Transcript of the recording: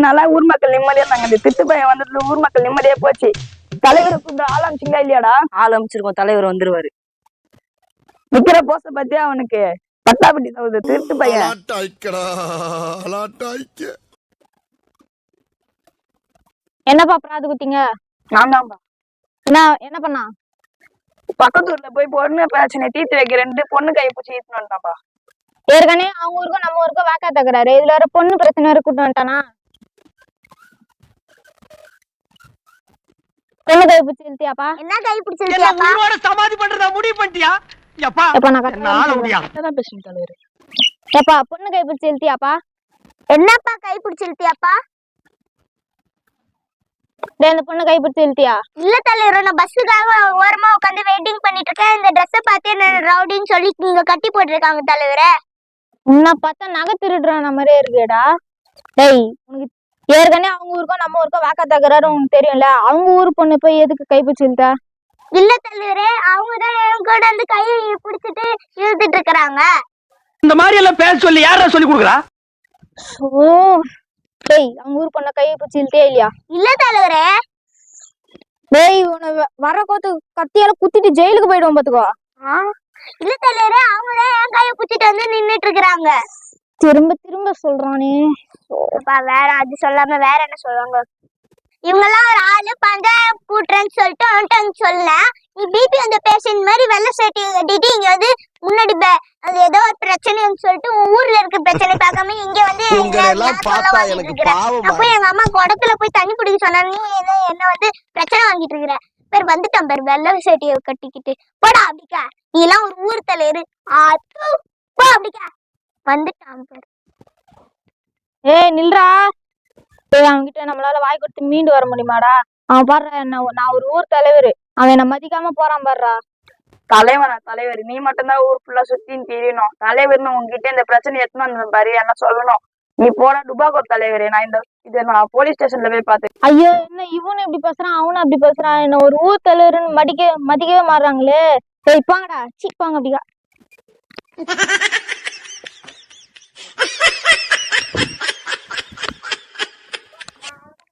நாளா ஊர் மக்கள் நிம்மதியா இருந்தாங்க. இந்த திட்டு பையன் வந்ததுல ஊர் மக்கள் நிம்மதியா போச்சு. தலைவரை கூப்பிட்டு ஆரம்பிச்சிங்களா இல்லையாடா? ஆரம்பிச்சிருக்கோம். தலைவர் வந்துருவாரு. நிக்கிற போச பத்தியா அவனுக்கு பட்டாபட்டி தகுது திருட்டு பையன். என்னப்பா பிராது குத்திங்க? நான் தான்ப்பா. என்ன பண்ணா? பக்கத்து ஊர்ல போய் பொண்ணு பிரச்சனை தீர்த்து வைக்கிறேன்ட்டு பொண்ணு கை பிடிச்சி ஈத்துன்னு வந்துட்டான்ப்பா. ஏற்கனவே அவங்க ஊருக்கும் நம்ம ஊருக்கும் வாக்கா தக்குறாரு. இதுல வேற பொண்ணு பிரச்சனை வேற கூட்டு வந்துட்டானா? பொண்ணு கை பிடிச்சி இழுத்தியாப்பா? என்ன கை பிடிச்சி இழுத்தியாப்பா? உயிரோட சமாதி பண்றதா முடிவு பண்ணிட்டியா? எப்பா நான் பேசுறேன் தலைவர். ஏப்பா பொண்ணு கை பிடிச்சி இழுத்தியாப்பா? என்னப்பா கை பிடிச்சி இழுத்தியாப்பா? இந்த பொண்ணு கை பிடிச்சி இழுத்தியா? இல்ல தலைவர், நான் பஸ்ஸுக்காக ஓரமா உட்காந்து வெயிட்டிங் பண்ணிட்டு இருக்கேன். இந்த ட்ரெஸ்ஸை பார்த்து என்ன ரவுடின்னு சொல்லி நீங்க கட்டி போட்டிருக்காங்க தலைவரே. உன்னை பார்த்தா நகை திருடுறான மாதிரியே இருக்குடா. டேய், உனக்கு ஏற்கனவே அவங்க ஊருக்கும் நம்ம ஊருக்கும் வாக்கா தக்குறாரு உனக்கு தெரியும்ல. அவங்க ஊர் பொண்ணு போய் எதுக்கு கை பிடிச்சி இழுத்தா? இல்ல தலைவரே, அவங்கதான் என் கூட வந்து கையை பிடிச்சிட்டு இழுத்துட்டு இருக்கிறாங்க. இந்த மாதிரி எல்லாம் பேச சொல்லி யாரா சொல்லி கொடுக்குறா? ஓ டேய், அவங்க ஊர் பொண்ண கையை பிடிச்சி இழுத்தியா இல்லையா? இல்ல தலைவரே. டேய், உன்னை வர கோத்து கத்தியால குத்திட்டு ஜெயிலுக்கு போயிடுவோம் பாத்துக்கோ. இல்ல தலைவரே, அவங்கதான் என் கையை பிடிச்சிட்டு வந்து நின்னுட்டு இருக்கிறாங்க. திரும்ப திரும்ப சொல்றானே. வேற அது சொல்லாம வேற என்ன சொல்லுவாங்க? இவங்கெல்லாம் ஒரு ஆளு பஞ்சாயம் கூட்டுறேன்னு சொல்லிட்டு வந்துட்டாங்க. சொல்ல நீ பிபி அந்த பேஷண்ட் மாதிரி வெள்ளை சட்டி கட்டிட்டு இங்க வந்து முன்னாடி அது ஏதோ ஒரு பிரச்சனைன்னு சொல்லிட்டு ஊர்ல இருக்க பிரச்சனை பார்க்காம இங்க வந்து போய் எங்க அம்மா குடத்துல போய் தண்ணி குடிக்க சொன்னாங்க. நீ என்ன வந்து பிரச்சனை வாங்கிட்டு இருக்கிற பேர் வந்துட்டான் பேர் வெள்ளை சட்டியை கட்டிக்கிட்டு. போடா அப்படிக்கா, நீ எல்லாம் ஒரு ஊர் தலைவர் அப்படிக்கா வந்துட்டான் பேர். ஏய் நில்றா. அவன்கிட்ட நம்மளால வாய் கொடுத்து மீண்டு வர முடியுமாடா? அவன் பாடுற நான் ஒரு ஊர் தலைவர், அவன் என்ன மதிக்காம போறான் பாடுறா. தலைவர் நீ மட்டும்தான் ஊர் ஃபுல்லா சுத்தின்னு தெரியணும். தலைவர்னு உங்ககிட்ட இந்த பிரச்சனை எத்தனை வந்து பாரு என்ன சொல்லணும். நீ போடா டுபாகோர் தலைவர். நான் போலீஸ் ஸ்டேஷன்ல போய் பார்த்தேன். ஐயோ, என்ன இவனு இப்படி பேசுறான் அவனும் அப்படி பேசுறான். என்ன ஒரு ஊர் தலைவர்னு மதிக்கவே மாறுறாங்களே. சரி போங்கடா, சீப்பாங்க அப்படிக்கா.